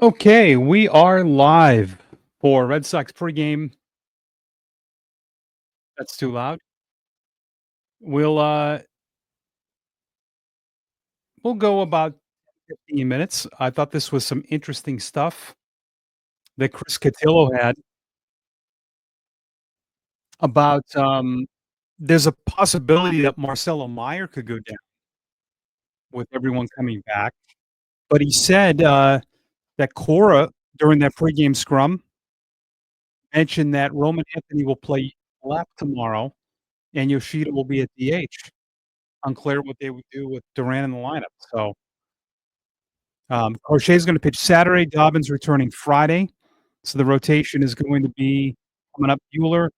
Okay, we are live for Red Sox pregame. That's too loud. We'll go about 15 minutes. I thought this was some interesting stuff that Chris Cotillo had about there's a possibility that Marcelo Meyer could go down with everyone coming back. But he said that Cora during that pregame scrum mentioned that Roman Anthony will play left tomorrow and Yoshida will be at DH. Unclear what they would do with Durant in the lineup. So Crochet's gonna pitch Saturday, Dobbins returning Friday, so the rotation is going to be coming up Bueller,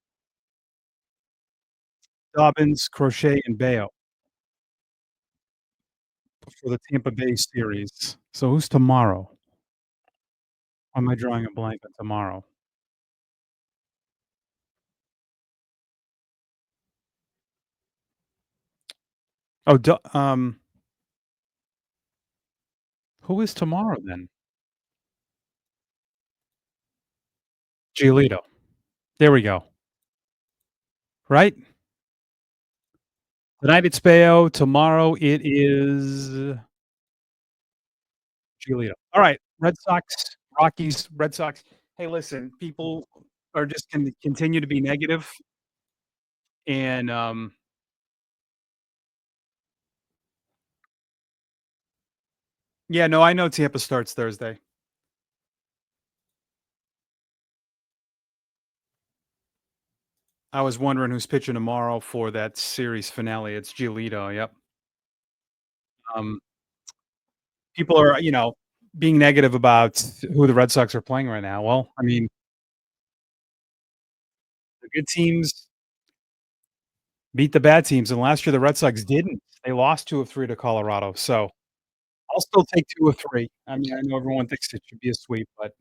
Dobbins, Crochet, and Bayo for the Tampa Bay series. So who's tomorrow? Why am I drawing a blank on tomorrow? Oh, who is tomorrow then? Giolito. There we go. Right? Tonight it's Bayo, tomorrow it is Giolito. All right, Red Sox, Rockies, Red Sox. Hey, listen, people are just gonna continue to be negative and, yeah, no, I know Tampa starts Thursday. I was wondering who's pitching tomorrow for that series finale. It's Giolito, yep. Um, People are, being negative about who the Red Sox are playing right now. Well, I mean, the good teams beat the bad teams, and last year the Red Sox didn't. They lost 2 of 3 to Colorado, so I'll still take 2 of 3. I mean, I know everyone thinks it should be a sweep, but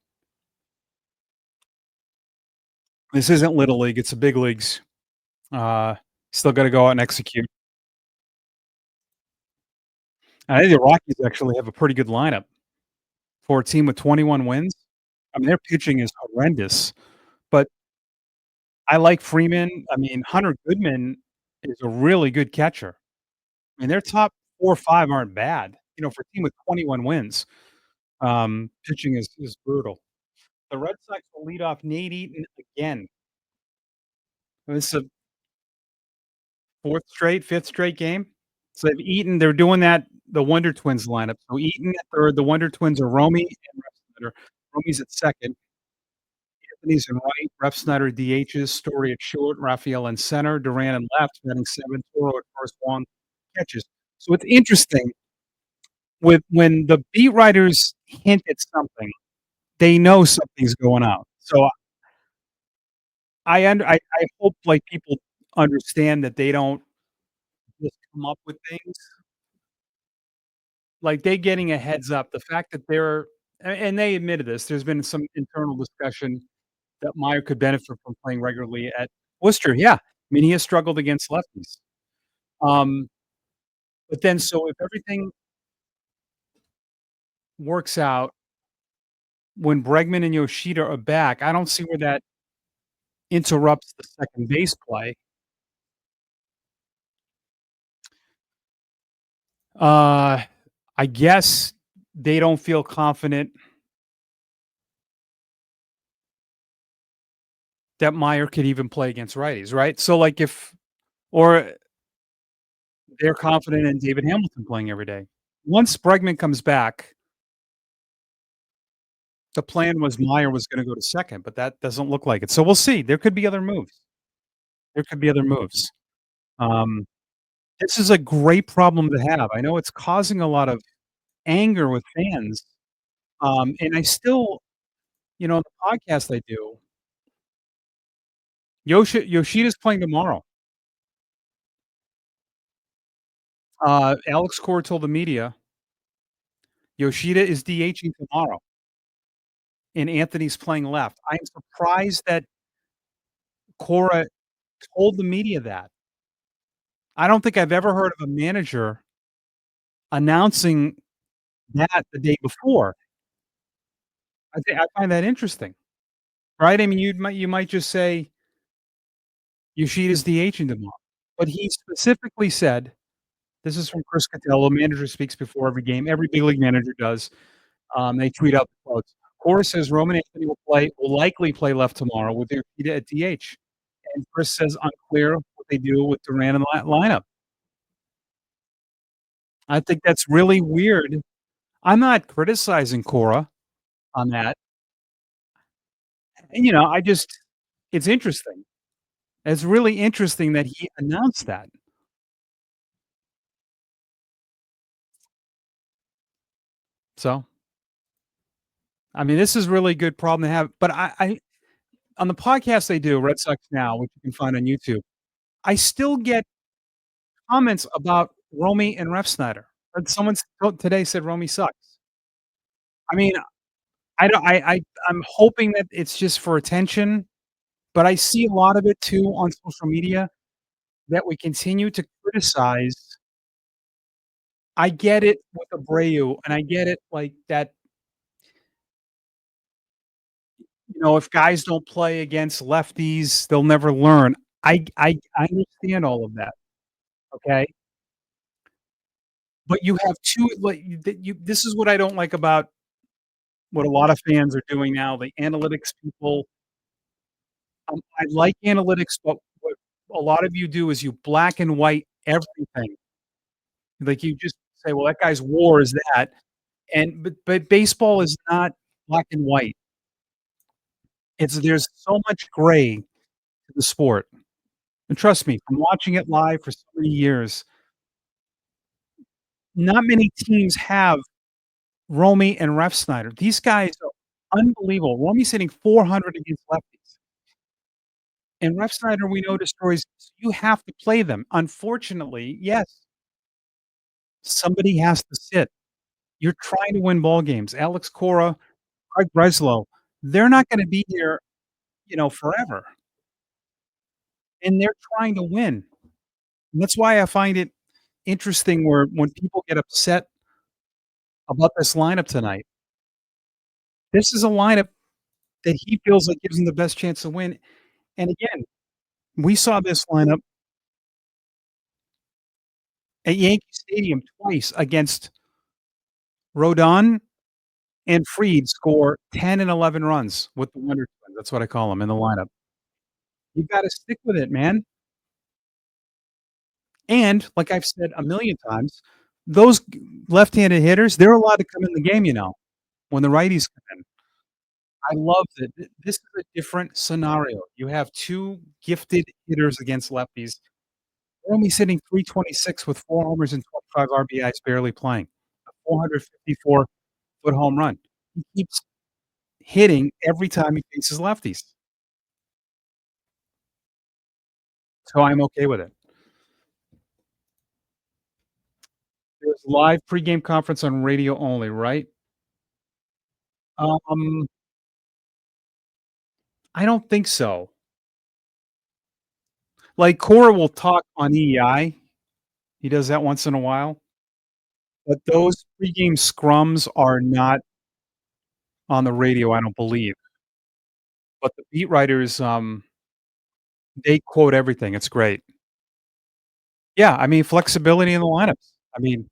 this isn't little league, it's the big leagues. Uh, Still gotta go out and execute. I think the Rockies actually have a pretty good lineup for a team with 21 wins. I mean, their pitching is horrendous, but I like Freeman. I mean, Hunter Goodman is a really good catcher. I mean, their top 4 or 5 aren't bad, for a team with 21 wins. Pitching is brutal. The Red Sox will lead off Nate Eaton again. This is a 4th straight, 5th straight game. So they've Eaton, they're doing that the Wonder Twins lineup. So Eaton at 3rd, the Wonder Twins are Romy and Refsnyder. Romy's at 2nd, Anthony's in right, Refsnyder DHs, Story at short, Rafael in center, Duran in left, batting 7th, Toro at first, Wong catches. So it's interesting with when the beat writers hint at something, they know something's going on. So I hope, like, people understand that they don't just come up with things. Like, they getting a heads up, the fact that they're and they admitted this, there's been some internal discussion that Meyer could benefit from playing regularly at Worcester, yeah. I mean, he has struggled against lefties. Um, but then so if everything works out when Bregman and Yoshida are back, I don't see where that interrupts the second base play. Uh, I guess they don't feel confident that Meyer could even play against righties, right? So, like, if or they're confident in David Hamilton playing every day. Once Bregman comes back, the plan was Meyer was gonna go to second, but that doesn't look like it. So we'll see. There could be other moves. There could be other moves. Um, this is a great problem to have. I know it's causing a lot of anger with fans, and I still the podcast I do, Yoshida's playing tomorrow. Alex Cora told the media, Yoshida is DHing tomorrow, and Anthony's playing left. I am surprised that Cora told the media that. I don't think I've ever heard of a manager announcing that the day before. I find that interesting, right? I mean, you might just say Yoshida's DHing tomorrow, but he specifically said, this is from Chris Cotillo, manager speaks before every game, every big league manager does. They tweet out the quotes. Cora says Roman Anthony will likely play left tomorrow with Yoshida at DH. And Chris says unclear what they do with Durant in the lineup. I think that's really weird. I'm not criticizing Cora on that. And, I just it's interesting. It's really interesting that he announced that. So, I mean, this is really good problem to have, but I on the podcast they do, Red Sox Now, which you can find on YouTube, I still get comments about Romy and Refsnyder. And someone today said Romy sucks. I mean, I don't I'm hoping that it's just for attention, but I see a lot of it too on social media that we continue to criticize. I get it with Abreu, and I get it like that, if guys don't play against lefties, they'll never learn. I understand all of that, okay? But you have 2 like, you this is what I don't like about what a lot of fans are doing now, the analytics people. I like analytics, but what a lot of you do is you black and white everything. Like, you just say, "Well, that guy's WAR is that," and but baseball is not black and white. There's so much gray to the sport, and trust me, from watching it live for so many years, not many teams have Romy and Refsnyder. These guys are unbelievable. Romy's hitting 400 against lefties, and Refsnyder, we know destroys, so you have to play them. Unfortunately, yes, somebody has to sit. You're trying to win ball games. Alex Cora, Craig Breslow, they're not gonna be here, forever, and they're trying to win. And that's why I find it interesting where when people get upset about this lineup tonight, this is a lineup that he feels like gives him the best chance to win. And again, we saw this lineup at Yankee Stadium twice against Rodon and Fried score 10 and 11 runs with the Wonder Twins. That's what I call them in the lineup. You gotta stick with it, man. And like I've said a million times, those left-handed hitters, they're allowed to come in the game, when the righties come in. I love that this is a different scenario. You have 2 gifted hitters against lefties. Romy's hitting .326 with 4 homers and 25 RBIs barely playing, a 454-foot home run. He keeps hitting every time he faces lefties, so I'm okay with it. There's live pregame conference on radio only, right? Um, I don't think so. Like, Cora will talk on EEI. He does that once in a while, but those pregame scrums are not on the radio, I don't believe. But the beat writers, they quote everything. It's great. Yeah, I mean, flexibility in the lineups. I mean,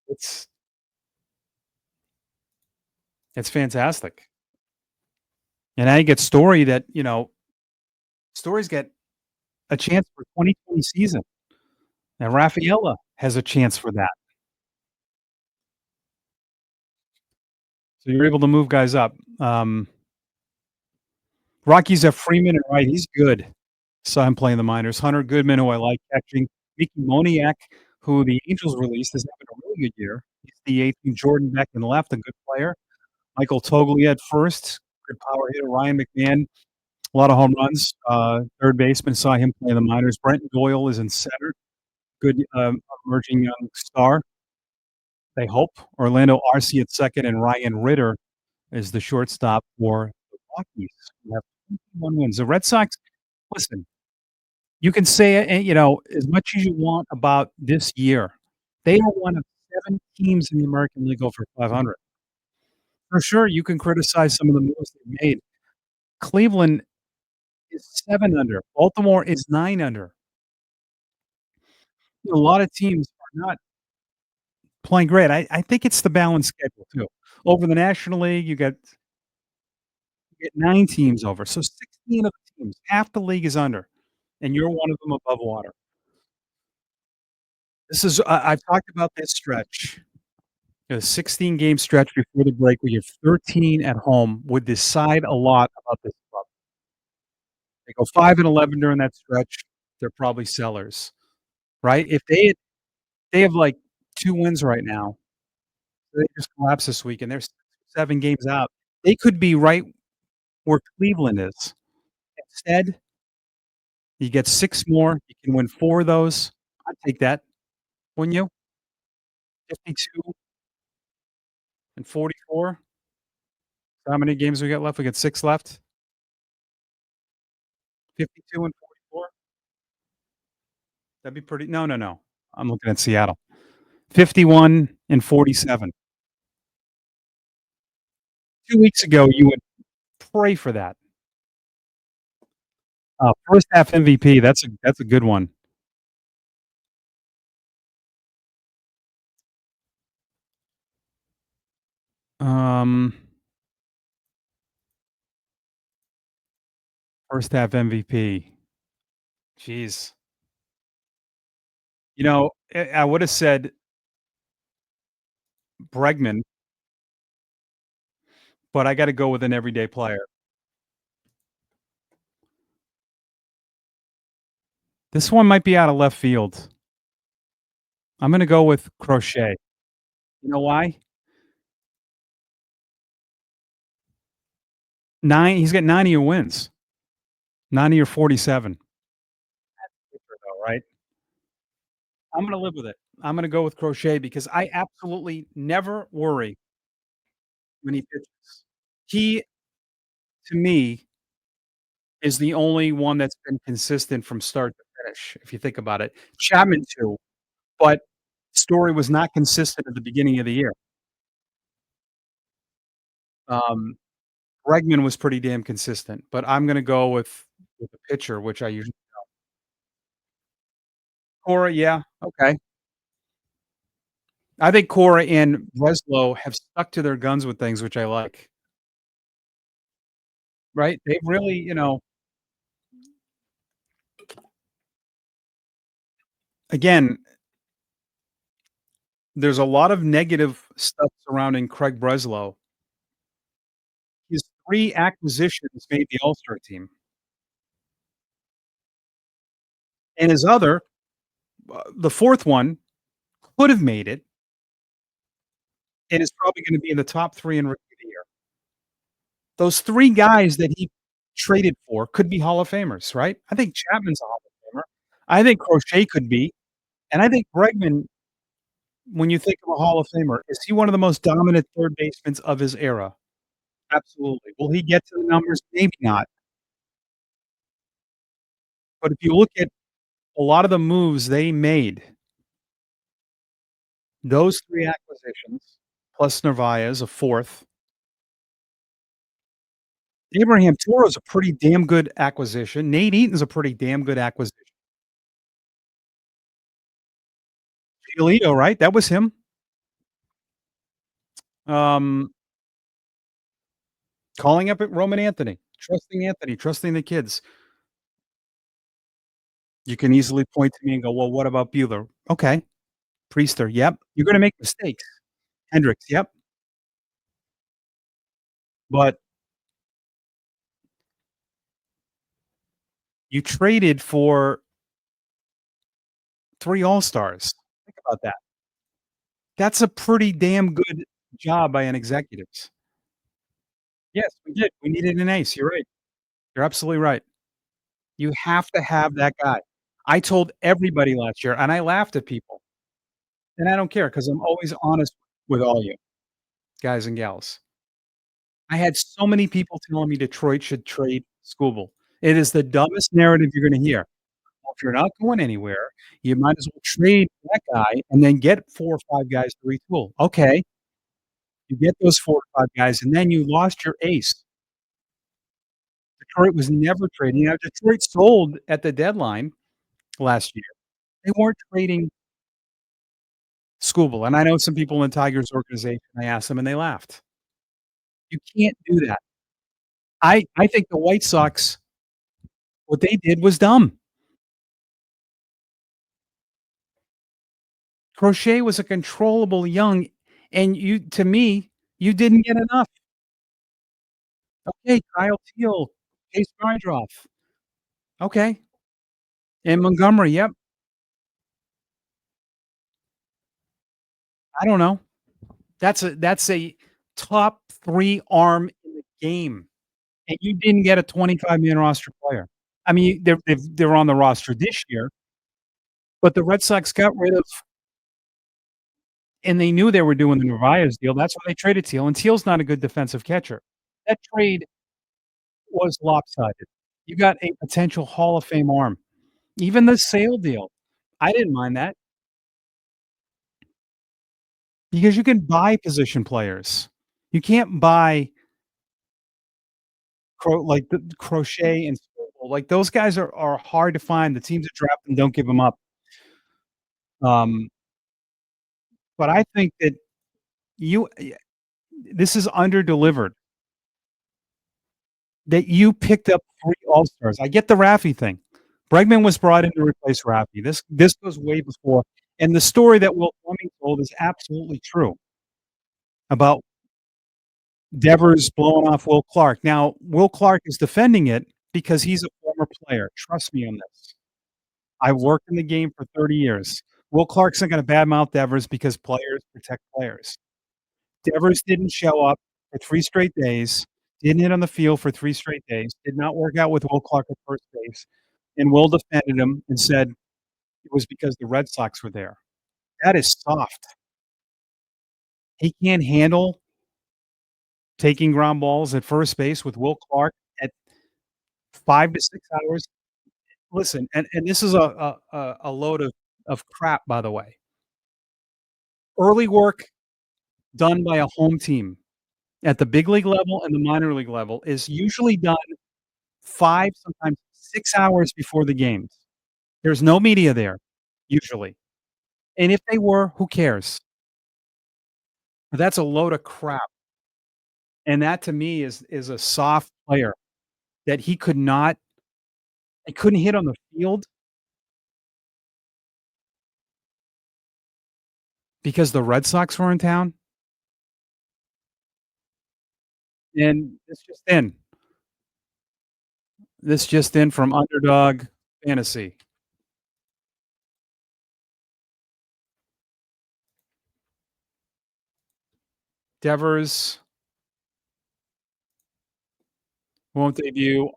it's it's fantastic. And I get Story's get a chance for 2020 season, and Rafaela has a chance for that. So you're able to move guys up. Rockies have Freeman and Wright. He's good. Saw him playing the minors. Hunter Goodman, who I like catching. Mickey Moniak, who the Angels released, is having a really good year. He's the 18. Jordan Beck in left, a good player. Michael Toglia at first, good power hitter. Ryan McMahon, a lot of home runs. Third baseman, saw him play in the minors. Brent Doyle is in center. Good emerging young star. They hope. Orlando Arce at second, and Ryan Ritter is the shortstop for the Rockies, who have 21 wins. The Red Sox, listen, you can say it, as much as you want about this year. They are one of 7 teams in the American League over 500. For sure, you can criticize some of the moves they made. Cleveland is 7 under. Baltimore is 9 under. A lot of teams are not playing great. I think it's the balanced schedule too. Over the National League, you get 9 teams over, so 16 of the teams, half the league is under, and you're one of them above water. This is I've talked about this stretch. A 16-game stretch before the break where you have 13 at home would decide a lot about this club. They go 5 and 11 during that stretch, they're probably sellers, right? If they have, like, 2 wins right now, they just collapse this week, and they're 7 games out. They could be right where Cleveland is. Instead, you get 6 more, you can win 4 of those. I'd take that, wouldn't you? 52 and 44. So how many games we got left? We got 6 left? 52 and 44? That'd be pretty no, no, no. I'm looking at Seattle. 51 and 47. 2 weeks ago, you would pray for that. First half MVP, that's a good one. Um, First half MVP. Jeez. I would have said Bregman, but I gotta go with an everyday player. This one might be out of left field. I'm gonna go with Crochet. You know why? He's got 9 of your wins. 9 of your 47. Though, right? I'm gonna live with it. I'm gonna go with Crochet because I absolutely never worry when he pitches. He, to me, is the only one that's been consistent from start to finish, if you think about it. Chapman too, but Story was not consistent at the beginning of the year. Um, Bregman was pretty damn consistent, but I'm gonna go with the pitcher, which I usually Cora, yeah, okay. I think Cora and Breslow have stuck to their guns with things, which I like, right? They've really, again, there's a lot of negative stuff surrounding Craig Breslow. His 3 acquisitions made the All-Star team, and his other the 4th one could have made it and is probably gonna be in the top 3 in Rookie of the Year. Those 3 guys that he traded for could be Hall of Famers, right? I think Chapman's a Hall of Famer. I think Crochet could be, and I think Bregman, when you think of a Hall of Famer, is he one of the most dominant third basemen of his era? Absolutely. Will he get to the numbers? Maybe not. But if you look at a lot of the moves they made, those 3 acquisitions, plus Narvaez, a 4th. Abraham Toro's a pretty damn good acquisition. Nate Eaton's a pretty damn good acquisition. Giolito, right? That was him. Um, Calling up at Roman Anthony, trusting the kids. You can easily point to me and go, "Well, what about Bueller?" Okay. Priester, yep. You're gonna make mistakes. Hendricks, yep. But you traded for 3 All-Stars. Think about that. That's a pretty damn good job by an executives. Yes, we did. We needed an ace. You're right. You're absolutely right. You have to have that guy. I told everybody last year, and I laughed at people, and I don't care because 'cause I'm always honest with all you guys and gals. I had so many people telling me Detroit should trade Skubal. It is the dumbest narrative you're gonna hear. you're not going anywhere, you might as well trade that guy and then get 4 or 5 guys to retool. Okay, you get those 4 or 5 guys, and then you lost your ace. Detroit was never trading. Now Detroit sold at the deadline last year. They weren't trading Skubal, and I know some people in the Tigers organization, I asked them and they laughed. You can't do that. I think the White Sox, what they did was dumb. Crochet was a controllable young, and you to me, you didn't get enough. Okay, Kyle Teel, Chase Brind'Amoff. Okay, and Montgomery, yep. I don't know. That's a top 3 arm in the game, and you didn't get a 25-man roster player. I mean, they're on the roster this year, but the Red Sox got rid of, and they knew they were doing the Narvaez deal. That's why they traded Teel, and Teal's not a good defensive catcher. That trade was lopsided. You got a potential Hall of Fame arm. Even the Sale deal, I didn't mind that because you can buy position players. You can't buy like the Crochet and Sproul. Like those guys are hard to find. The teams that draft them don't give them up. Um, but I think that you this is under-delivered, that you picked up 3 all-stars. I get the Raffy thing. Bregman was brought in to replace Raffy. This goes way before, and the story that Will Fleming told is absolutely true about Devers blowing off Will Clark. Now, Will Clark is defending it because he's a former player. Trust me on this. I've worked in the game for 30 years. Will Clark's not gonna badmouth Devers because players protect players. Devers didn't show up for 3 straight days, didn't hit on the field for 3 straight days, did not work out with Will Clark at first base, and Will defended him and said it was because the Red Sox were there. That is soft. He can't handle taking ground balls at first base with Will Clark at 5 to 6 hours. Listen, and this is a load of crap, by the way. Early work done by a home team at the big league level and the minor league level is usually done 5, sometimes 6 hours before the games. There's no media there, usually, and if they were, who cares? But that's a load of crap, and that to me is a soft player that he couldn't hit on the field because the Red Sox were in town, and this just in from Underdog Fantasy. Devers won't debut.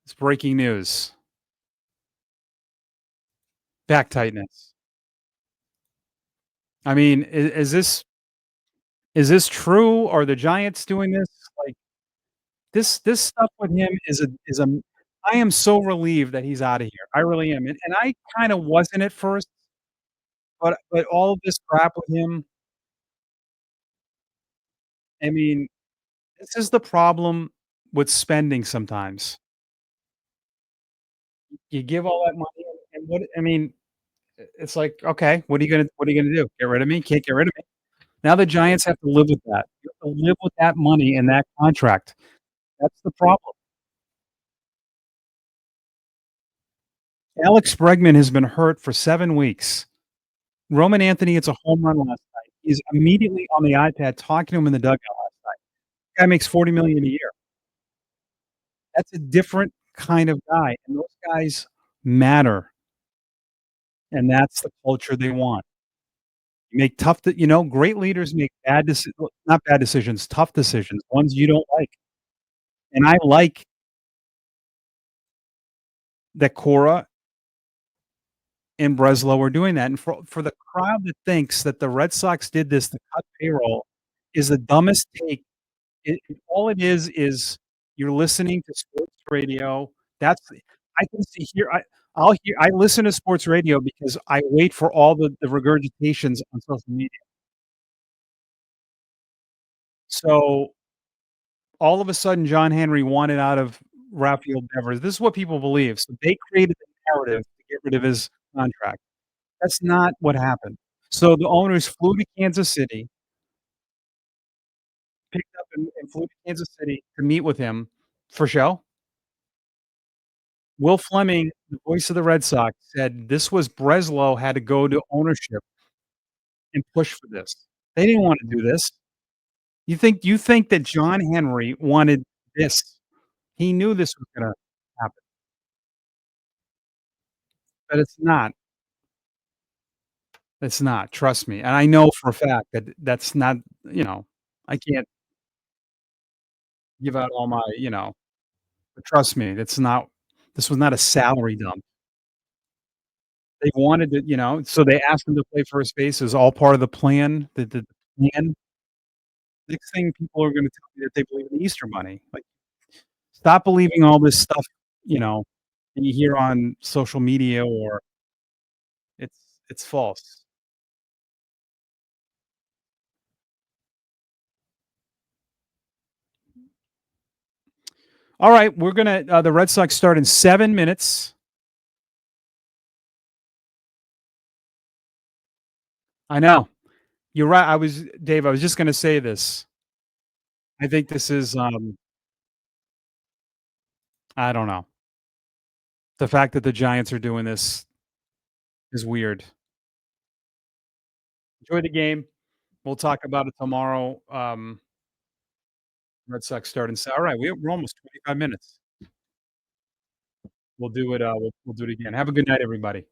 It's breaking news. Back tightness. I mean, is this true? Are the Giants doing this? Like, this stuff with him is a I am so relieved that he's outta here. I really am, and I kinda wasn't at first, but all of this crap with him, I mean, this is the problem with spending sometimes. You give all that money and what I mean, it's like, "Okay, what are you gonna do? Get rid of me? Can't get rid of me." Now the Giants have to live with that. You have to live with that money and that contract. That's the problem. Alex Bregman has been hurt for 7 weeks. Roman Anthony hits a home run last night. He's immediately on the iPad talking to him in the dugout last night. Guy makes $40,000,000 a year. That's a different kind of guy, and those guys matter, and that's the culture they want. You make great leaders make not bad decisions, tough decisions, ones you don't like, and I like that Cora and Breslow are doing that, and for the crowd that thinks that the Red Sox did this to cut payroll is the dumbest take. All it is you're listening to sports radio. That's I can see here I listen to sports radio because I wait for all the regurgitations on social media. So, all of a sudden, John Henry wanted out of Rafael Devers. This is what people believe. So they created the narrative to get rid of his contract. That's not what happened. So the owners flew to Kansas City, picked up and flew to Kansas City to meet with him for show. Will Fleming, the voice of the Red Sox, said this was Breslow had to go to ownership and push for this. They didn't wanna do this. You think that John Henry wanted this. He knew this was gonna happen, but it's not. It's not, trust me, and I know for a fact that that's not I can't give out all my but trust me, this was not a salary dump. They wanted to so they asked him to play first base. It was all part of the plan, the plan. Next thing people are gonna tell me that they believe in the Easter Bunny. Like, stop believing all this stuff, you know, that you hear on social media or it's false. Alright, we're gonna the Red Sox start in 7 minutes. I know. You're right, I was just gonna say this. I think this is, I don't know. The fact that the Giants are doing this is weird. Enjoy the game. We'll talk about it tomorrow. Red Sox starting alright, we're almost 25 minutes. We'll do it, we'll do it again. Have a good night, everybody.